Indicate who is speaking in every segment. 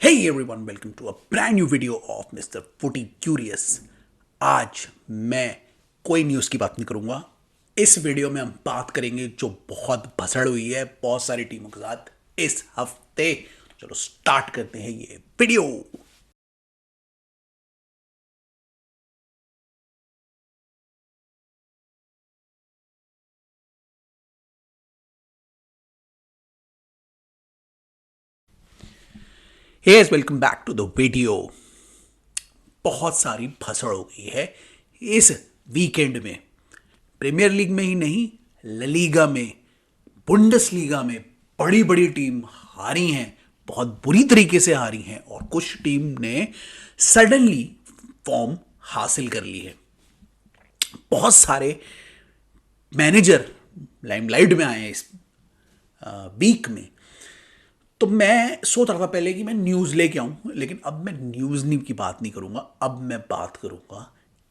Speaker 1: Hey everyone, welcome to a brand new video of Mr. Footy Curious। आज मैं कोई news की बात नहीं करूंगा। इस वीडियो में हम बात करेंगे जो बहुत भसड़ हुई है बहुत सारी टीमों के साथ इस हफ्ते। चलो स्टार्ट करते हैं ये video. Hey, welcome back to the video. बहुत सारी भसड़ हो गई है इस वीकेंड में। प्रीमियर लीग में ही नहीं, ला लीगा में, बुंडसलीगा में बड़ी बड़ी टीम हारी हैं, बहुत बुरी तरीके से हारी हैं, और कुछ टीम ने सडनली फॉर्म हासिल कर ली है। बहुत सारे मैनेजर लाइमलाइट में आए हैं इस वीक में। तो मैं सोच रहा था पहले कि मैं न्यूज़ लेके आऊं, लेकिन अब मैं न्यूज़ न्यू की बात नहीं करूंगा। अब मैं बात करूंगा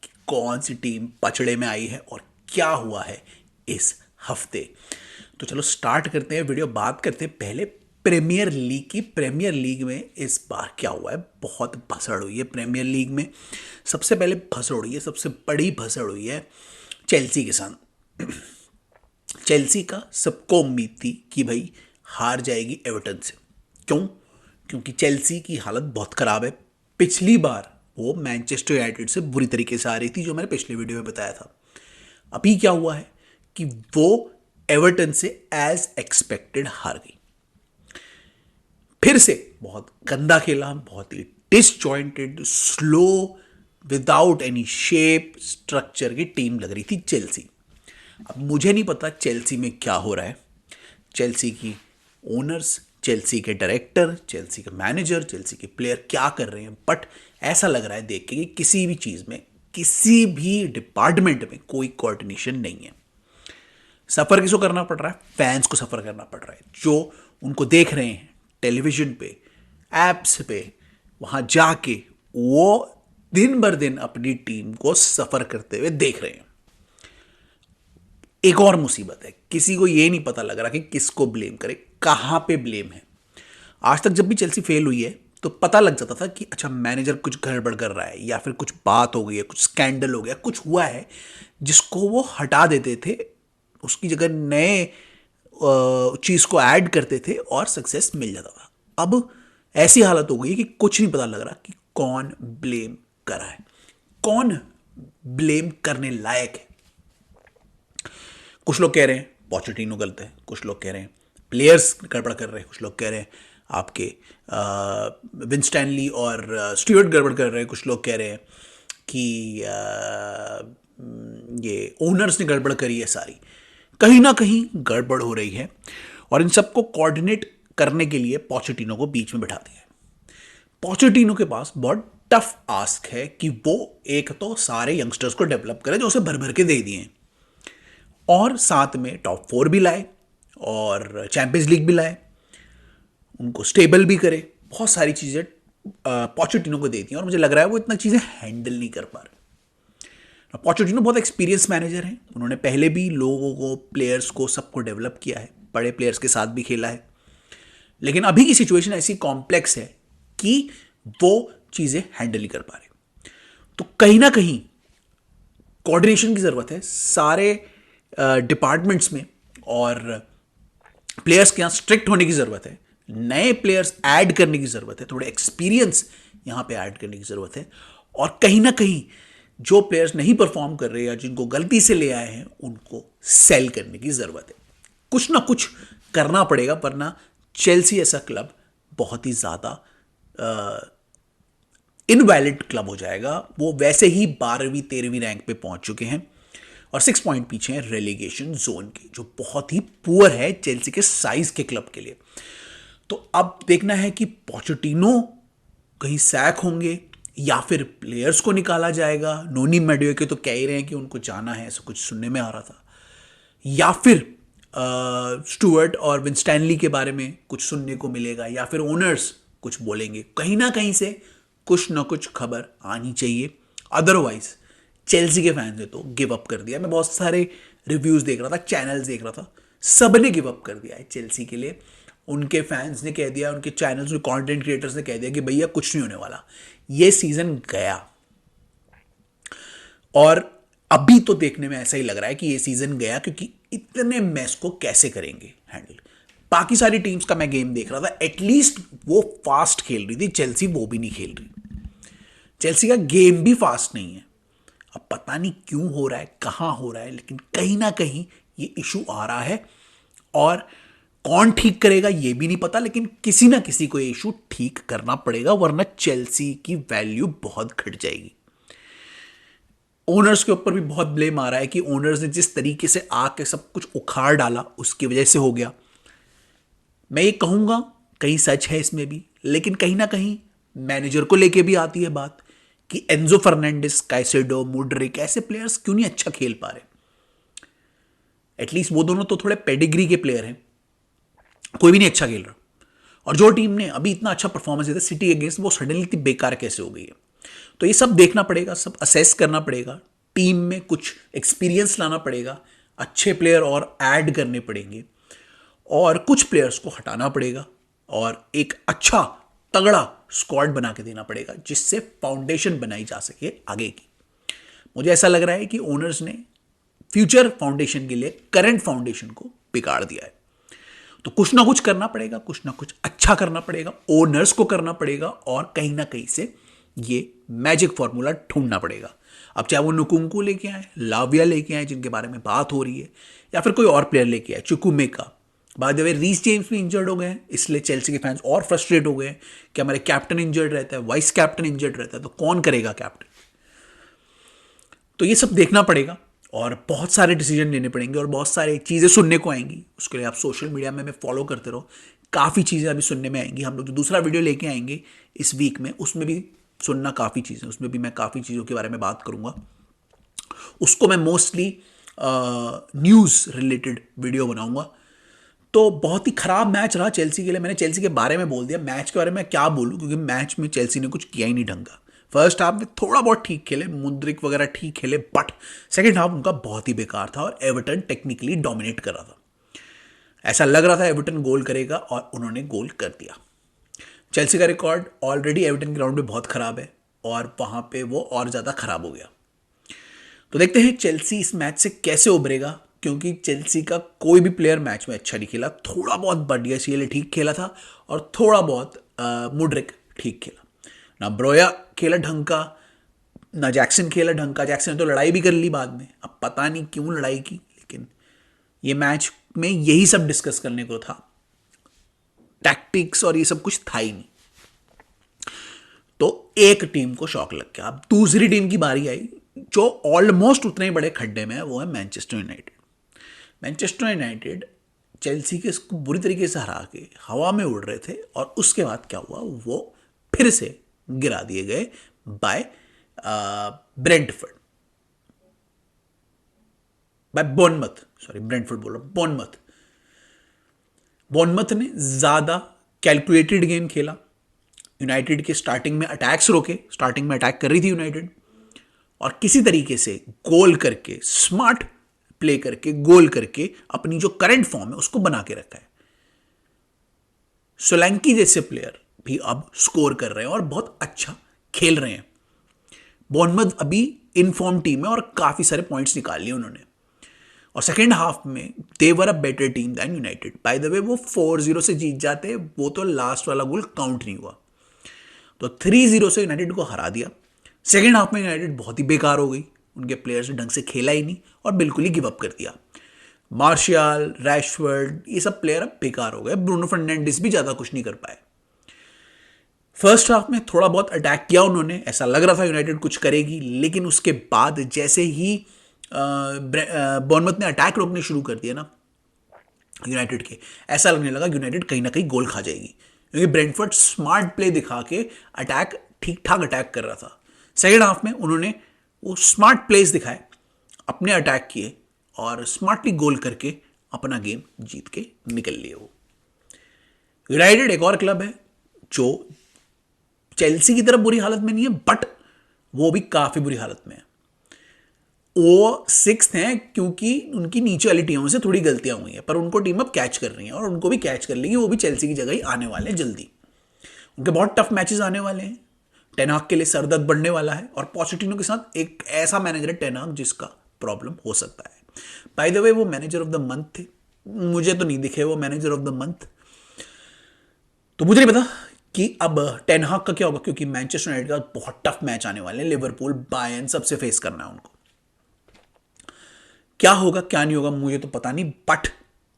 Speaker 1: कि कौन सी टीम पचड़े में आई है और क्या हुआ है इस हफ्ते। तो चलो स्टार्ट करते हैं वीडियो। बात करते हैं पहले प्रीमियर लीग की। प्रीमियर लीग में इस बार क्या हुआ है, बहुत भसड़ हुई है प्रीमियर लीग में। सबसे पहले भसड़ हुई है, सबसे बड़ी भसड़ हुई है चेल्सी के साथ। चेल्सी का सबको उम्मीद थी कि भाई हार जाएगी एवर्टन से। क्यों? क्योंकि चेल्सी की हालत बहुत ख़राब है। पिछली बार वो मैनचेस्टर यूनाइटेड से बुरी तरीके से आ रही थी, जो मैंने पिछले वीडियो में बताया था। अभी क्या हुआ है कि वो एवर्टन से एज एक्सपेक्टेड हार गई। फिर से बहुत गंदा खेला, बहुत ही disjointed, slow, without any shape structure की टीम लग रही थी चेल्सी। अब मुझे नहीं पता चेल्सी में क्या हो रहा है। चेल्सी की ओनर्स, चेल्सी के डायरेक्टर, चेल्सी के मैनेजर, चेल्सी के प्लेयर क्या कर रहे हैं, बट ऐसा लग रहा है देख के कि किसी भी चीज़ में, किसी भी डिपार्टमेंट में कोई कोऑर्डिनेशन नहीं है। सफ़र किसको करना पड़ रहा है? फैंस को सफ़र करना पड़ रहा है, जो उनको देख रहे हैं टेलीविज़न पे, ऐप्स पे, वहाँ जाके वो दिन भर दिन अपनी टीम को सफ़र करते हुए देख रहे हैं। एक और मुसीबत है, किसी को ये नहीं पता लग रहा कि किसको ब्लेम करे, कहाँ पे ब्लेम है। आज तक जब भी चेल्सी फेल हुई है तो पता लग जाता था कि अच्छा मैनेजर कुछ गड़बड़ कर रहा है, या फिर कुछ बात हो गई है, कुछ स्कैंडल हो गया, कुछ हुआ है, जिसको वो हटा देते थे, उसकी जगह नए चीज़ को ऐड करते थे और सक्सेस मिल जाता था। अब ऐसी हालत हो गई कि कुछ नहीं पता लग रहा कि कौन ब्लेम कर रहा है, कौन ब्लेम करने लायक है। कुछ लोग कह रहे हैं पोचेटिनो गलत है, कुछ लोग कह रहे हैं प्लेयर्स गड़बड़ कर रहे हैं, कुछ लोग कह रहे हैं आपके विन स्टैनली और स्टुअर्ट गड़बड़ कर रहे हैं, कुछ लोग कह रहे हैं कि ये ओनर्स ने गड़बड़ करी है सारी। कहीं ना कहीं गड़बड़ हो रही है, और इन सबको कोऑर्डिनेट करने के लिए पोचेटिनो को बीच में बिठा दिया है। पोचेटिनो के पास बहुत टफ आस्क है कि वो एक तो सारे यंगस्टर्स को डेवलप करे जो उसे भर भर के दे दिए हैं, और साथ में टॉप 4 भी लाए और चैंपियंस लीग भी लाए, उनको स्टेबल भी करे। बहुत सारी चीज़ें पोचेटिनो को देती हैं, और मुझे लग रहा है वो इतना चीज़ें हैंडल नहीं कर पा रहे। पोचेटिनो बहुत एक्सपीरियंस मैनेजर हैं, उन्होंने पहले भी लोगों को, प्लेयर्स को, सबको डेवलप किया है, बड़े प्लेयर्स के साथ भी खेला है। लेकिन अभी की सिचुएशन ऐसी कॉम्प्लेक्स है कि वो चीज़ें हैंडल नहीं कर पा रहे। तो कहीं ना कहीं कोऑर्डिनेशन की ज़रूरत है सारे डिपार्टमेंट्स में, और प्लेयर्स के यहाँ स्ट्रिक्ट होने की ज़रूरत है, नए प्लेयर्स ऐड करने की ज़रूरत है, थोड़े एक्सपीरियंस यहाँ पे ऐड करने की ज़रूरत है, और कहीं ना कहीं जो प्लेयर्स नहीं परफॉर्म कर रहे या जिनको गलती से ले आए हैं उनको सेल करने की ज़रूरत है। कुछ ना कुछ करना पड़ेगा, वरना चेल्सी ऐसा क्लब बहुत ही ज़्यादा इनवैलिड क्लब हो जाएगा। वो वैसे ही 12वीं 13वीं रैंक पे पहुंच चुके हैं और 6 पॉइंट पीछे हैं रेलीगेशन जोन के, जो बहुत ही पुअर है चेल्सी के साइज के क्लब के लिए। तो अब देखना है कि पोचेटिनो कहीं सैक होंगे या फिर प्लेयर्स को निकाला जाएगा। नोनी मेडुए के तो कह ही रहे हैं कि उनको जाना है, ऐसा कुछ सुनने में आ रहा था, या फिर स्टुअर्ट और विंस्टैनली के बारे में कुछ सुनने को मिलेगा, या फिर ओनर्स कुछ बोलेंगे। कहीं ना कहीं से कुछ ना कुछ खबर आनी चाहिए, अदरवाइज चेल्सी के फैंस ने तो गिव अप कर दिया। मैं बहुत सारे रिव्यूज़ देख रहा था, चैनल्स देख रहा था, सब ने गिव अप कर दिया है चेल्सी के लिए। उनके फैंस ने कह दिया, उनके चैनल्स में कंटेंट क्रिएटर्स ने कह दिया कि भैया कुछ नहीं होने वाला, ये सीजन गया। और अभी तो देखने में ऐसा ही लग रहा है कि ये सीजन गया, क्योंकि इतने मैच को कैसे करेंगे हैंडल। बाकी सारी टीम्स का मैं गेम देख रहा था, एटलीस्ट वो फास्ट खेल रही थी, चेल्सी वो भी नहीं खेल रही। चेल्सी का गेम भी फास्ट नहीं है। अब पता नहीं क्यों हो रहा है, कहां हो रहा है, लेकिन कहीं ना कहीं ये इशू आ रहा है। और कौन ठीक करेगा ये भी नहीं पता, लेकिन किसी ना किसी को ये इशू ठीक करना पड़ेगा, वरना चेल्सी की वैल्यू बहुत घट जाएगी। ओनर्स के ऊपर भी बहुत ब्लेम आ रहा है कि ओनर्स ने जिस तरीके से आके सब कुछ उखाड़ डाला उसकी वजह से हो गया। मैं ये कहूंगा कहीं सच है इसमें भी, लेकिन कहीं ना कहीं मैनेजर को लेके भी आती है बात कि एंजो फर्नांडिस, काइसेडो, मुड्रिक ऐसे प्लेयर्स क्यों नहीं अच्छा खेल पा रहे। एटलीस्ट वो दोनों तो थोड़े पेडिग्री के प्लेयर हैं, कोई भी नहीं अच्छा खेल रहा। और जो टीम ने अभी इतना अच्छा परफॉर्मेंस दिया था सिटी अगेंस्ट, वो सडनली इतनी बेकार कैसे हो गई है। तो ये सब देखना पड़ेगा, सब असेस करना पड़ेगा, टीम में कुछ एक्सपीरियंस लाना पड़ेगा, अच्छे प्लेयर और ऐड करने पड़ेंगे, और कुछ प्लेयर्स को हटाना पड़ेगा, और एक अच्छा तगड़ा स्क्वाड बना के देना पड़ेगा जिससे फाउंडेशन बनाई जा सके आगे की। मुझे ऐसा लग रहा है कि ओनर्स ने फ्यूचर फाउंडेशन के लिए करंट फाउंडेशन को बिगाड़ दिया है। तो कुछ ना कुछ करना पड़ेगा, कुछ ना कुछ अच्छा करना पड़ेगा, ओनर्स को करना पड़ेगा, और कहीं ना कहीं से ये मैजिक फॉर्मूला ढूंढना पड़ेगा। अब चाहे वो नुकुंकू लेके आए, लाविया लेके आए जिनके बारे में बात हो रही है, या फिर कोई और प्लेयर लेके आए, Chukwuemeka. By the way Reece James भी इंजर्ड हो गए हैं, इसलिए चेल्सी के फैंस और फ्रस्ट्रेट हो गए हैं कि हमारे कैप्टन इंजर्ड रहता है, वाइस कैप्टन इंजर्ड रहता है, तो कौन करेगा कैप्टन। तो ये सब देखना पड़ेगा, और बहुत सारे डिसीजन लेने पड़ेंगे, और बहुत सारी चीज़ें सुनने को आएंगी। उसके लिए आप सोशल मीडिया में हमें फॉलो करते रहो, काफ़ी चीज़ें अभी सुनने में आएंगी। हम लोग जो दूसरा वीडियो लेके आएंगे इस वीक में, उसमें भी सुनना काफ़ी चीज़ें, उसमें भी मैं काफ़ी चीज़ों के बारे में बात करूँगा। उसको मैं मोस्टली न्यूज़ रिलेटेड वीडियो बनाऊँगा। तो बहुत ही ख़राब मैच रहा चेल्सी के लिए। मैंने चेल्सी के बारे में बोल दिया, मैच के बारे में क्या बोलूँ, क्योंकि मैच में चेल्सी ने कुछ किया ही नहीं ढंग का। फर्स्ट हाफ में थोड़ा बहुत ठीक खेले, मुद्रिक वगैरह ठीक खेले, बट सेकंड हाफ उनका बहुत ही बेकार था, और एवर्टन टेक्निकली डोमिनेट कर रहा था। ऐसा लग रहा था एवर्टन गोल करेगा, और उन्होंने गोल कर दिया। चेल्सी का रिकॉर्ड ऑलरेडी एवर्टन ग्राउंड में बहुत ख़राब है, और वहाँ पे वो और ज़्यादा ख़राब हो गया। तो देखते हैं चेल्सी इस मैच से कैसे उभरेगा, क्योंकि चेल्सी का कोई भी प्लेयर मैच में अच्छा नहीं खेला। थोड़ा बहुत बर्डियाशीले ठीक खेला था, और थोड़ा बहुत मुड्रिक ठीक खेला। ना ब्रोया खेला ढंग का, ना जैक्सन खेला ढंग का। जैक्सन ने तो लड़ाई भी कर ली बाद में, अब पता नहीं क्यों लड़ाई की, लेकिन ये मैच में यही सब डिस्कस करने को था। टैक्टिक्स और ये सब कुछ था ही नहीं। तो एक टीम को शॉक लग गया। अब दूसरी टीम की बारी आई, जो ऑलमोस्ट उतने ही बड़े खड्डे में है, वो है Manchester United. Manchester United Chelsea के इसको बुरी तरीके से हरा के हवा में उड़ रहे थे, और उसके बाद क्या हुआ, वो फिर से गिरा दिए गए by Brentford, by Bournemouth. Sorry, Brentford बोल रहा हूं, बोर्नमथ। बोर्नमथ ने ज्यादा कैलकुलेटेड गेम खेला, यूनाइटेड के स्टार्टिंग में अटैक्स रोके। स्टार्टिंग में अटैक कर रही थी यूनाइटेड, और किसी तरीके से गोल करके, स्मार्ट प्ले करके, गोल करके अपनी जो करंट फॉर्म है उसको बना के रखा है। सोलंकी जैसे प्लेयर भी अब स्कोर कर रहे हैं और बहुत अच्छा खेल रहे हैं। बोर्नमथ अभी इनफॉर्म टीम है, और काफी सारे पॉइंट्स निकाल लिए उन्होंने। और सेकेंड हाफ में they were a better team than United. By the way, वो 4-0 से जीत जाते, वो तो लास्ट वाला गोल काउंट नहीं हुआ। तो 3-0 से यूनाइटेड को हरा दिया। सेकेंड हाफ में यूनाइटेड बहुत ही बेकार हो गई, उनके प्लेयर्स ने ढंग से खेला ही नहीं, और बिल्कुल ही गिव अप कर दिया। मार्शियल, रैशफोर्ड, ये सब प्लेयर अब बेकार हो गए। ब्रूनो फर्नांडिस भी ज्यादा कुछ नहीं कर पाए। फर्स्ट हाफ में थोड़ा बहुत अटैक किया उन्होंने, ऐसा लग रहा था यूनाइटेड कुछ करेगी, लेकिन उसके बाद जैसे ही बोर्नमथ ने अटैक रोकने शुरू कर दिया ना यूनाइटेड के, ऐसा लगने लगा यूनाइटेड कहीं ना कहीं गोल खा जाएगी, क्योंकि ब्रेंटफोर्ड स्मार्ट प्ले दिखा के अटैक ठीक ठाक अटैक कर रहा था। सेकेंड हाफ में उन्होंने वो स्मार्ट प्लेस दिखाए, अपने अटैक किए, और स्मार्टली गोल करके अपना गेम जीत के निकल लिए। वो यूनाइटेड एक और क्लब है जो चेल्सी की तरफ बुरी हालत में नहीं है, बट वो भी काफी बुरी हालत में है। वो सिक्स्थ हैं क्योंकि उनकी नीचे वाली टीमों से थोड़ी गलतियां हुई हैं, पर उनको टीम अब कैच कर रही है और उनको भी कैच कर लेगी, वो भी चेल्सी की जगह ही आने वाले हैं जल्दी। उनके बहुत टफ मैचेस आने वाले हैं। टेन हाग के लिए सरदर्द बढ़ने वाला है और पोचेटिनो के साथ एक ऐसा मैनेजर है टेन हाग जिसका प्रॉब्लम हो सकता है। बाय द वे वो मैनेजर ऑफ द मंथ थे, मुझे तो नहीं दिखे वो मैनेजर ऑफ द मंथ, तो मुझे नहीं पता कि अब टेन हाग का क्या होगा, क्योंकि मैनचेस्टर यूनाइटेड का बहुत टफ मैच आने वाले हैं, लिवरपूल बायर्न सबसे फेस करना है उनको। क्या होगा क्या नहीं होगा मुझे तो पता नहीं, बट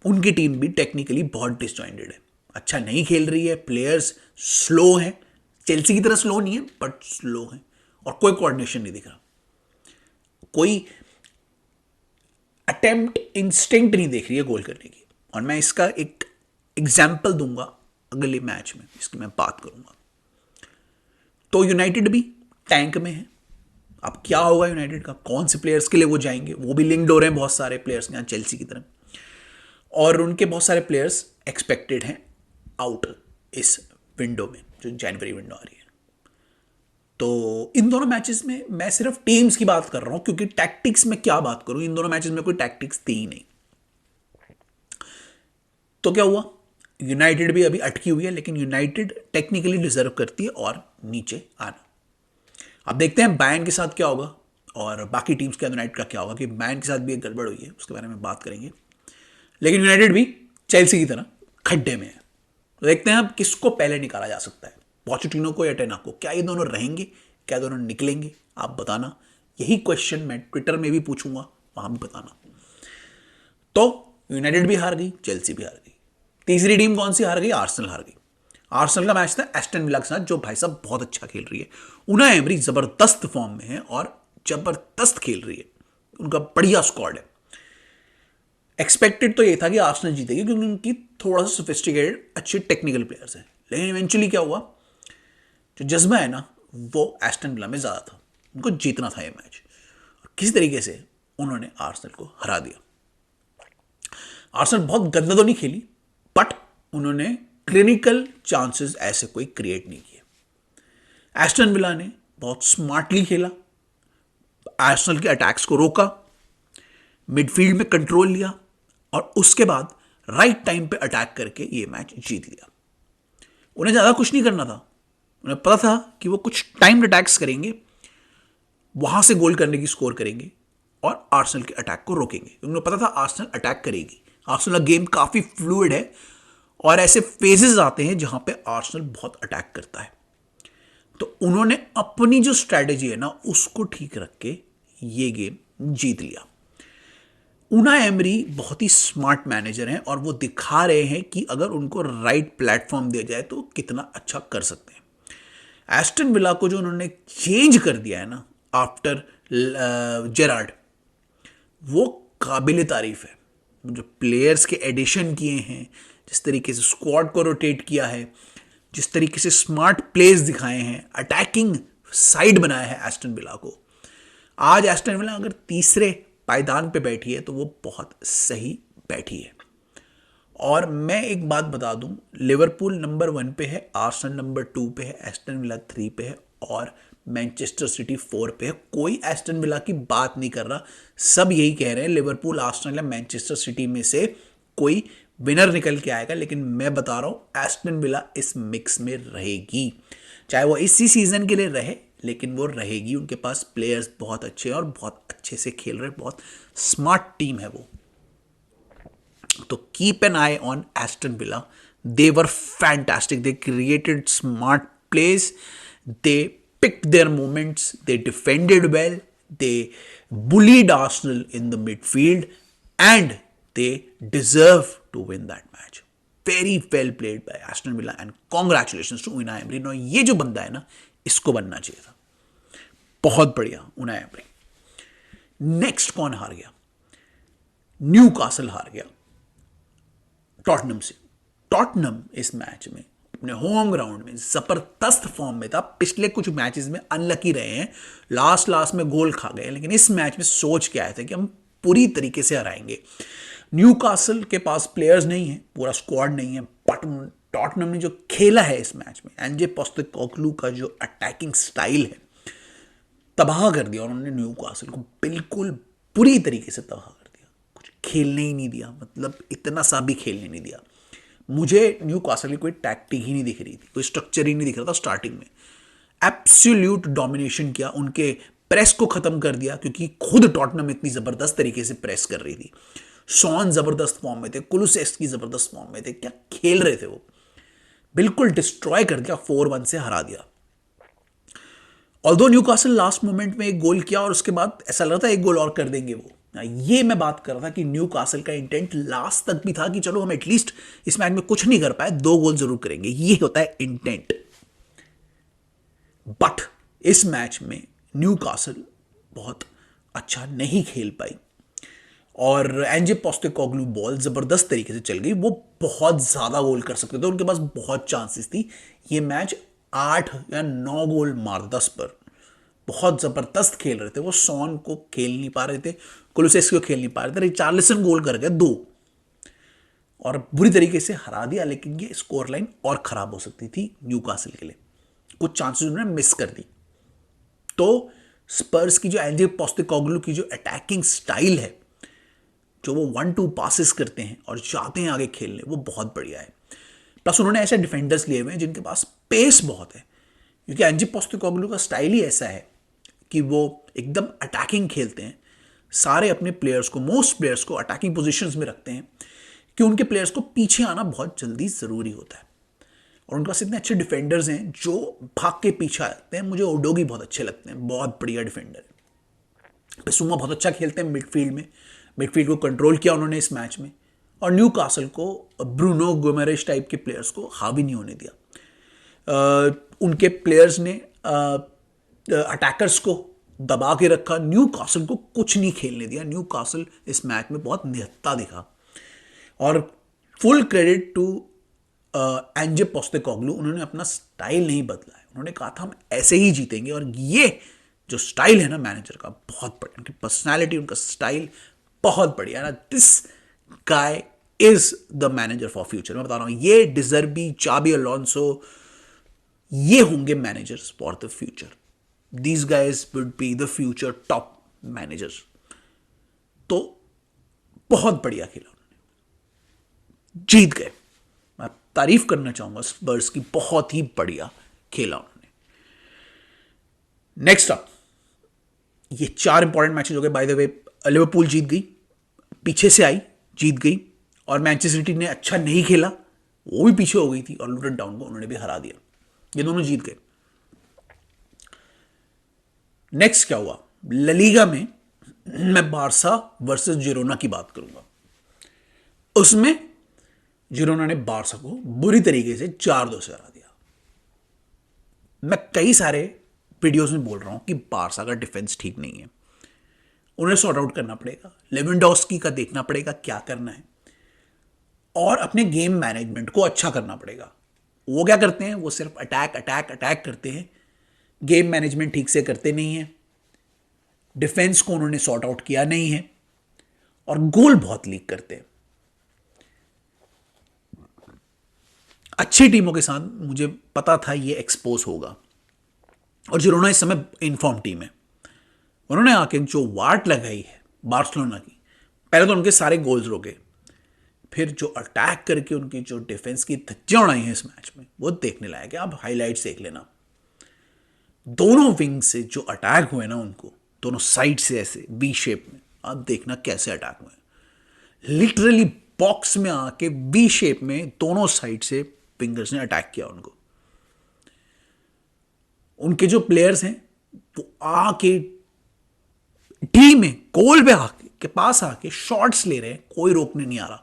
Speaker 1: उनकी टीम भी टेक्निकली बहुत डिसजॉइंटेड है, अच्छा नहीं खेल रही है, प्लेयर्स स्लो हैं, चेल्सी की तरह स्लो नहीं है बट स्लो है, और कोई कोऑर्डिनेशन नहीं दिख रहा, कोई अटेम्प्ट इंस्टिंक्ट नहीं देख रही है गोल करने की। और मैं इसका एक एग्जाम्पल दूंगा अगले मैच में, इसकी मैं बात करूंगा। तो यूनाइटेड भी टैंक में है, अब क्या होगा यूनाइटेड का, कौन से प्लेयर्स के लिए वो जाएंगे, वो भी लिंक्ड हो रहे हैं बहुत सारे प्लेयर्स यहाँ चेल्सी की तरह, और उनके बहुत सारे प्लेयर्स एक्सपेक्टेड हैं आउट इस विंडो में, जो जनवरी विंडो आ रही है। तो इन दोनों मैचेस में मैं सिर्फ टीम्स की बात कर रहा हूं, क्योंकि टैक्टिक्स में क्या बात करूं, इन दोनों मैचेस में कोई टैक्टिक्स थी ही नहीं। तो क्या हुआ, यूनाइटेड भी अभी अटकी हुई है, लेकिन यूनाइटेड टेक्निकली डिजर्व करती है और नीचे आना। अब देखते हैं बायर्न के साथ क्या होगा और बाकी टीम्स के यूनाइटेड का क्या होगा, कि बायर्न के साथ भी एक गड़बड़ हुई है, उसके बारे में बात करेंगे। लेकिन यूनाइटेड भी चेल्सी की तरह खड्डे में है, तो देखते हैं अब किसको पहले निकाला जा सकता है, पोचेटिनो को या टेन हाग को। क्या ये दोनों रहेंगे, क्या दोनों निकलेंगे, आप बताना। यही क्वेश्चन मैं ट्विटर में भी पूछूंगा, वहां भी बताना। तो यूनाइटेड भी हार गई, चेल्सी भी हार गई, तीसरी टीम कौन सी हार गई, आर्सेनल हार गई। आर्सेनल का मैच था एस्टन विला के साथ, जो भाई साहब बहुत अच्छा खेल रही है, उनाई एमरी जबरदस्त फॉर्म में है और जबरदस्त खेल रही है, उनका बढ़िया स्क्वाड है। एक्सपेक्टेड तो ये था कि आर्सेनल जीतेगी क्योंकि उनकी थोड़ा सा सोफिस्टिकेटेड अच्छे टेक्निकल प्लेयर्स हैं, लेकिन इवेंचुअली क्या हुआ, जो जज्बा है ना वो एस्टन विला में ज़्यादा था, उनको जीतना था ये मैच, और किसी तरीके से उन्होंने आर्सेनल को हरा दिया। आर्सेनल बहुत गंदा तो नहीं खेली, बट उन्होंने क्लिनिकल चांसेस ऐसे कोई क्रिएट नहीं किए। एस्टन विला ने बहुत स्मार्टली खेला, आर्सेनल के अटैक्स को रोका, मिडफील्ड में कंट्रोल लिया और उसके बाद राइट टाइम पे अटैक करके ये मैच जीत लिया। उन्हें ज़्यादा कुछ नहीं करना था, उन्हें पता था कि वो कुछ टाइम्ड अटैक्स करेंगे, वहां से गोल करने की स्कोर करेंगे और आर्सेनल के अटैक को रोकेंगे। उन्हें पता था आर्सेनल अटैक करेगी, आर्सेनल का गेम काफ़ी फ्लूइड है और ऐसे फेजेस आते हैं जहां पे आर्सेनल बहुत अटैक करता है। तो उन्होंने अपनी जो स्ट्रैटेजी है ना उसको ठीक रख के ये गेम जीत लिया। उनाई एमरी बहुत ही स्मार्ट मैनेजर हैं और वो दिखा रहे हैं कि अगर उनको राइट प्लेटफॉर्म दिया जाए तो कितना अच्छा कर सकते हैं। एस्टन विला को जो उन्होंने चेंज कर दिया है ना आफ्टर जेरार्ड, वो काबिल तारीफ है। जो प्लेयर्स के एडिशन किए हैं, जिस तरीके से स्क्वाड को रोटेट किया है, जिस तरीके से स्मार्ट प्लेस दिखाए हैं, अटैकिंग साइड बनाया है एस्टन विला को, आज एस्टन विला अगर तीसरे पायदान पे बैठी है तो वो बहुत सही बैठी है। और मैं एक बात बता दूं, लिवरपूल नंबर 1 पे है, आर्सेनल नंबर 2 पे है, एस्टन विला 3 पे है और मैनचेस्टर सिटी 4 पे है। कोई एस्टन विला की बात नहीं कर रहा, सब यही कह रहे हैं लिवरपूल, आर्सेनल या मैनचेस्टर सिटी में से कोई विनर निकल के आएगा। लेकिन मैं बता रहा हूं एस्टन विला इस मिक्स में रहेगी, चाहे वो इसी सीजन के लिए रहे, लेकिन वो रहेगी। उनके पास प्लेयर्स बहुत अच्छे हैं और बहुत अच्छे से खेल रहे, बहुत स्मार्ट टीम है वो। तो keep an I on Aston villa, they were fantastic, they created smart place, they picked their moments, they defended well, they bullied Arsenal in the midfield and they deserve to win that match. Very well played by Aston Villa and congratulations to Unai Emery. No, ये जो बंदा है ना इसको बनना चाहिए था, बहुत बढ़िया Unai Emery। नेक्स्ट कौन हार गया, न्यूकासल हार गया टॉटनम से। टॉटनम इस मैच में अपने होम ग्राउंड में जबरदस्त फॉर्म में था, पिछले कुछ मैचेस में अनलकी रहे हैं, लास्ट में गोल खा गए, लेकिन इस मैच में सोच के आए थे कि हम पूरी तरीके से हराएंगे। न्यूकासल के पास प्लेयर्स नहीं है, पूरा स्क्वाड नहीं है, बट टॉटनम ने जो खेला है इस मैच में, एनजे पोस्टेकोग्लू का जो अटैकिंग स्टाइल है तबाह कर दिया उन्होंने न्यू कासल को, बिल्कुल पूरी तरीके से तबाह कर दिया, कुछ खेलने ही नहीं दिया, मतलब इतना सा भी खेलने नहीं दिया। मुझे न्यू कासल की कोई टैक्टिक ही नहीं दिख रही थी, कोई स्ट्रक्चर ही नहीं दिख रहा था स्टार्टिंग में। एब्सोल्यूट डोमिनेशन किया, उनके प्रेस को खत्म कर दिया, क्योंकि खुद टॉटनहम इतनी जबरदस्त तरीके से प्रेस कर रही थी। सॉन जबरदस्त फॉर्म में थे, कुलुसेस्की जबरदस्त फॉर्म में थे, क्या खेल रहे थे वो, बिल्कुल डिस्ट्रॉय कर दिया, 4-1 से हरा दिया। ऑल्दो न्यूकासल लास्ट मोमेंट में एक गोल किया और उसके बाद ऐसा लग रहा था एक गोल और कर देंगे वो। ये मैं बात कर रहा था कि न्यूकासल का इंटेंट लास्ट तक भी था कि चलो हम एटलीस्ट इस मैच में कुछ नहीं कर पाए, 2 गोल जरूर करेंगे, ये होता है इंटेंट। बट इस मैच में न्यूकासल बहुत अच्छा नहीं खेल पाई और एंजे पोस्टेकोग्लू बॉल जबरदस्त तरीके से चल गई। वो बहुत ज्यादा गोल कर सकते थे, उनके पास बहुत चांसेस थी। ये मैच 8 या 9 गोल मार 10 पर, बहुत जबरदस्त खेल रहे थे वो। सॉन को खेल नहीं पा रहे थे, कुलुसेस्की को खेल नहीं पा रहे थे, रिचार्लिसन गोल कर गए 2 और बुरी तरीके से हरा दिया। लेकिन ये स्कोर लाइन और खराब हो सकती थी न्यूकासल के लिए, कुछ चांसेस उन्होंने मिस कर दी। तो स्पर्स की जो एंजे पोस्टेकोग्लू की जो अटैकिंग स्टाइल है, जो वो 1-2 पासेस करते हैं और जाते हैं आगे खेलने, वो बहुत बढ़िया है। प्लस उन्होंने ऐसे डिफेंडर्स लिए हुए हैं जिनके पास पेस बहुत है, क्योंकि एंजे पोस्टेकोग्लू का स्टाइल ही ऐसा है कि वो एकदम अटैकिंग खेलते हैं। सारे अपने प्लेयर्स को, मोस्ट प्लेयर्स को अटैकिंग पोजीशंस में रखते हैं कि उनके प्लेयर्स को पीछे आना बहुत जल्दी ज़रूरी होता है। और उनके पास इतने अच्छे डिफेंडर्स हैं जो भाग के पीछे आते हैं। मुझे ओडोगी बहुत अच्छे लगते हैं, बहुत बढ़िया डिफेंडर है। बिसुमा बहुत अच्छा खेलते हैं मिडफील्ड में, मिडफील्ड को कंट्रोल किया उन्होंने इस मैच में। और न्यू कासल को ब्रूनो गुमेरेश टाइप के प्लेयर्स को हावी नहीं होने दिया। उनके प्लेयर्स ने अटैकर्स को दबा के रखा, न्यू कासल को कुछ नहीं खेलने दिया। न्यू कासल इस मैच में बहुत निहत्था दिखा और full credit to Ange Postecoglou. उन्होंने अपना स्टाइल नहीं बदला है, उन्होंने कहा था हम ऐसे ही जीतेंगे। और ये जो स्टाइल है ना मैनेजर का, बहुत बढ़िया, उनकी पर्सनैलिटी, उनका स्टाइल बहुत बढ़िया ना। This guy is the manager for future. मैं बता रहा हूं, ये डिजर्बी, चाबी अलोंसो, ये होंगे managers for the future. These guys would be the future top managers. तो बहुत बढ़िया खेला उन्होंने, जीत गए। मैं तारीफ करना चाहूंगा स्पर्स की, बहुत ही बढ़िया खेला उन्होंने। नेक्स्ट अप, ये 4 इंपॉर्टेंट मैचेस हो गए। बाय द वे, लिवरपूल जीत गई, पीछे से आई, जीत गई। और मैनचेस्टर सिटी ने अच्छा नहीं खेला, वो भी पीछे हो गई थी, और लूटन टाउन को उन्होंने भी हरा दिया। ये दोनों जीत गए। नेक्स्ट क्या हुआ ला लीगा में, मैं बारसा वर्सेस जिरोना की बात करूंगा। उसमें जिरोना ने बारसा को बुरी तरीके से 4-2 से हरा दिया। मैं कई सारे वीडियोस में बोल रहा हूं कि बारसा का डिफेंस ठीक नहीं है, उन्हें सॉर्ट आउट करना पड़ेगा। लेवेंडोस्की का देखना पड़ेगा क्या करना है, और अपने गेम मैनेजमेंट को अच्छा करना पड़ेगा। वो क्या करते हैं, वो सिर्फ अटैक अटैक अटैक करते हैं, गेम मैनेजमेंट ठीक से करते नहीं है, डिफेंस को उन्होंने सॉर्ट आउट किया नहीं है, और गोल बहुत लीक करते हैं। अच्छी टीमों के साथ मुझे पता था ये एक्सपोज होगा, और जिरोना इस समय इनफॉर्म टीम है। उन्होंने आके जो वाट लगाई है बार्सिलोना की, पहले तो उनके सारे गोल्स रोके, फिर जो अटैक करके उनकी जो डिफेंस की धज्जियां उड़ाई हैं इस मैच में, वो देखने लायक है। आप हाईलाइट्स देख लेना, दोनों विंग से जो अटैक हुए ना उनको, दोनों साइड से ऐसे बी शेप में, आप देखना कैसे अटैक हुए। लिटरली बॉक्स में आके बी शेप में दोनों साइड से विंगर्स ने अटैक किया उनको। उनके जो प्लेयर्स हैं वो आके डी में गोल पे आके के पास आके शॉट्स ले रहे हैं, कोई रोकने नहीं आ रहा।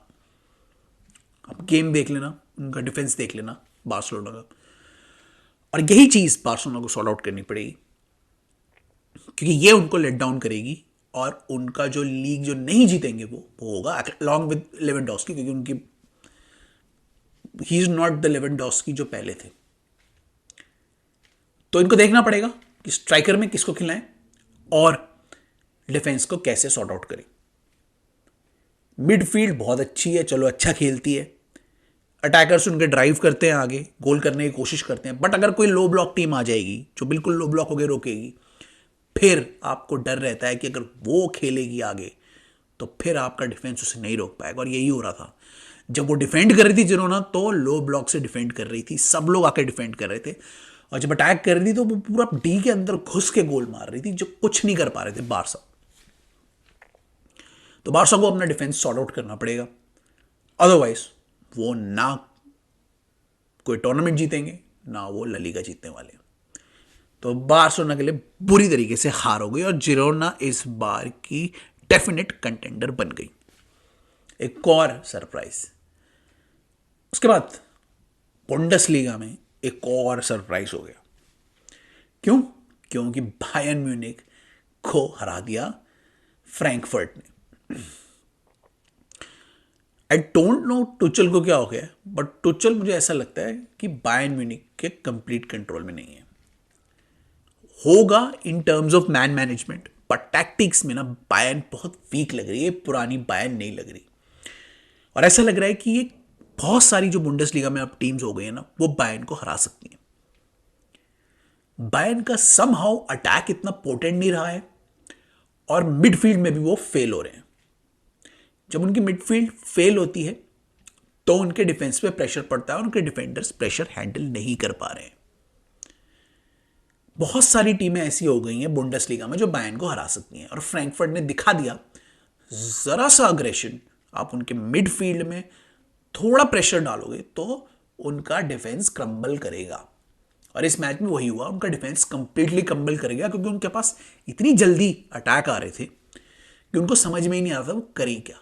Speaker 1: आप गेम देख लेना, उनका डिफेंस देख लेना बार्सिलोना का। और यही चीज बार्सिलोना को सॉर्ट आउट करनी पड़ेगी, क्योंकि ये उनको लेट डाउन करेगी, और उनका जो लीग जो नहीं जीतेंगे वो होगा अलॉन्ग विद लेवेंडोस्की, क्योंकि उनकी ही इज नॉट द लेवेंडोस्की जो पहले थे। तो इनको देखना पड़ेगा कि स्ट्राइकर में किसको खिलाएं और डिफेंस को कैसे सॉर्ट आउट करें। मिडफील्ड बहुत अच्छी है, चलो अच्छा खेलती है, अटैकर्स उनके ड्राइव करते हैं आगे, गोल करने की कोशिश करते हैं। बट अगर कोई लो ब्लॉक टीम आ जाएगी जो बिल्कुल लो ब्लॉक होकर रोकेगी, फिर आपको डर रहता है कि अगर वो खेलेगी आगे तो फिर आपका डिफेंस उसे नहीं रोक पाएगा। और यही हो रहा था जब वो डिफेंड कर रही थी जिन्होंने, तो लो ब्लॉक से डिफेंड कर रही थी, सब लोग आके डिफेंड कर रहे थे। और जब अटैक कर रही थी तो वो पूरा डी के अंदर घुस के गोल मार रही थी, जो कुछ नहीं कर पा रहे थे बारसा। तो बारसा को अपना डिफेंस सॉर्ट आउट करना पड़ेगा, अदरवाइज वो ना कोई टूर्नामेंट जीतेंगे ना वो ला लीगा जीतने वाले। तो बार्सिलोना के लिए बुरी तरीके से हार हो गई और जिरोना इस बार की डेफिनेट कंटेंडर बन गई। एक और सरप्राइज, उसके बाद बुंडेसलीगा में एक और सरप्राइज हो गया। क्यों? क्योंकि बायर्न म्यूनिख को हरा दिया फ्रैंकफर्ट ने। आई डोंट नो टुचल को क्या हो गया, बट टुचल मुझे ऐसा लगता है कि बायर्न म्यूनिख के कंप्लीट कंट्रोल में नहीं है। होगा in terms of man management, but tactics में ना बायर्न बहुत वीक लग रही है, पुरानी बायर्न नहीं लग रही। और ऐसा लग रहा है कि ये बहुत सारी जो बुंडेसलीगा में अब टीम्स हो गई है ना, वो बायर्न को हरा सकती हैं। बायर्न का समहाउ अटैक इतना पोटेंट नहीं रहा है और मिडफील्ड में भी वो फेल हो रहे हैं। जब उनकी मिडफील्ड फेल होती है तो उनके डिफेंस पे प्रेशर पड़ता है और उनके डिफेंडर्स प्रेशर हैंडल नहीं कर पा रहे हैं। बहुत सारी टीमें ऐसी हो गई हैं बुंडेसलीगा में जो बायर्न को हरा सकती हैं, और फ्रैंकफर्ट ने दिखा दिया जरा सा अग्रेशन, आप उनके मिडफील्ड में थोड़ा प्रेशर डालोगे तो उनका डिफेंस क्रम्बल करेगा। और इस मैच में वही हुआ, उनका डिफेंस कंप्लीटली क्रम्बल कर गया, क्योंकि उनके पास इतनी जल्दी अटैक आ रहे थे कि उनको समझ में ही नहीं आ रहा था वो करें क्या।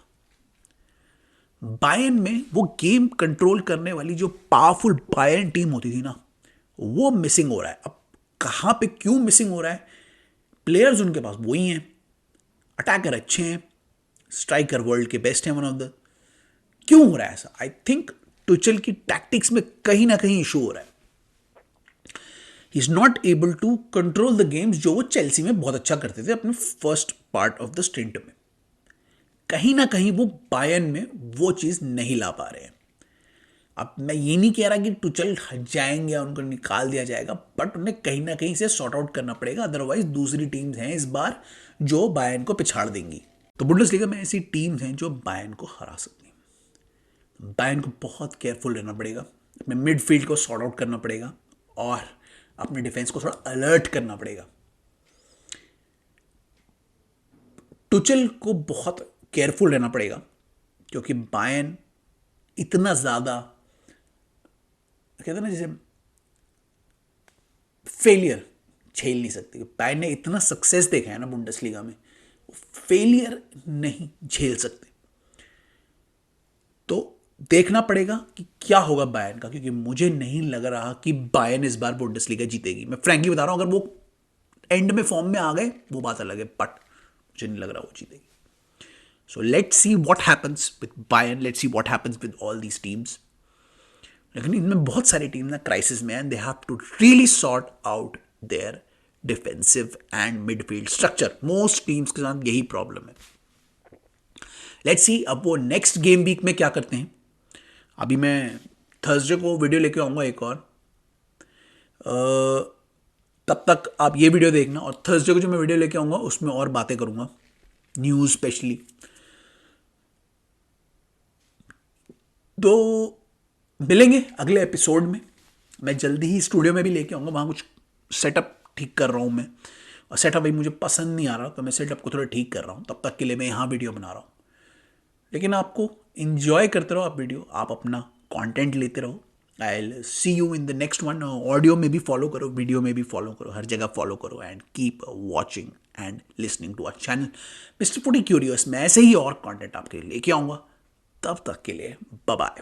Speaker 1: बायर्न में वो गेम कंट्रोल करने वाली जो पावरफुल बायर्न टीम होती थी ना, वो मिसिंग हो रहा है। अब कहां पे क्यों मिसिंग हो रहा है? प्लेयर्स उनके पास वही हैं, अटैकर अच्छे हैं, स्ट्राइकर वर्ल्ड के बेस्ट हैं, वन ऑफ द। क्यों हो रहा है ऐसा? आई थिंक टुचल की टैक्टिक्स में कहीं ना कहीं इशू हो रहा है। He is not able to control the games जो वो चेल्सी में बहुत अच्छा करते थे अपने first part of the stint में। कहीं ना कहीं वो बायर्न में वो चीज नहीं ला पा रहे हैं। अब मैं ये नहीं कह रहा कि टुचल हट जाएंगे या उनको निकाल दिया जाएगा, बट उन्हें कहीं ना कहीं से सॉर्ट आउट करना पड़ेगा, अदरवाइज दूसरी टीम्स हैं इस बार जो बायर्न को पिछाड़ देंगी। तो बुंडेसलीगा में ऐसी टीम्स हैं जो बायर्न को हरा सकती हैं। बायर्न को बहुत केयरफुल रहना पड़ेगा, अपने मिडफील्ड को सॉर्ट आउट करना पड़ेगा और अपने डिफेंस को थोड़ा अलर्ट करना पड़ेगा। टुचल को बहुत केयरफुल रहना पड़ेगा, क्योंकि बायर्न इतना ज्यादा कहते हैं ना जैसे फेलियर झेल नहीं सकती। बायर्न ने इतना सक्सेस देखा है ना बुंडेसलीगा में, फेलियर नहीं झेल सकते। तो देखना पड़ेगा कि क्या होगा बायर्न का, क्योंकि मुझे नहीं लग रहा कि बायर्न इस बार बुंडेसलीगा जीतेगी। मैं फ्रैंकली बता रहा हूं, अगर वो एंड में फॉर्म में आ गए वो बात अलग है, बट मुझे नहीं लग रहा वो जीतेगी। So let's see what happens with Bayern. Let's see what happens with all these teams. लेकिन इनमें बहुत सारी टीम ना क्राइसिस में है, and they have to really sort out their defensive and midfield structure. Most teams के साथ यही प्रॉब्लम है। Let's see अब वो नेक्स्ट गेम वीक में क्या करते हैं। अभी मैं थर्सडे को वीडियो लेके आऊँगा एक और, तब तक आप ये वीडियो देखना, और थर्सडे को जो मैं वीडियो लेके आऊँगा उसमें और बातें करूँगा, न्यूज़ स्पेशली। तो मिलेंगे अगले एपिसोड में। मैं जल्दी ही स्टूडियो में भी लेके आऊँगा, वहाँ कुछ सेटअप ठीक कर रहा हूँ मैं, और सेटअप भाई मुझे पसंद नहीं आ रहा, तो मैं सेटअप को थोड़ा ठीक कर रहा हूँ। तब तक के लिए मैं यहाँ वीडियो बना रहा हूँ, लेकिन आपको इन्जॉय करते रहो आप वीडियो, आप अपना कंटेंट लेते रहो। I will see you in the next one. Audio में भी फॉलो करो, वीडियो में भी फॉलो करो, हर जगह फॉलो करो, and keep watching and listening to our channel mister Foodie Curious. मैं ऐसे ही और कंटेंट आपके लिए लेके आऊँगा। तब तक के लिए बाय बाय।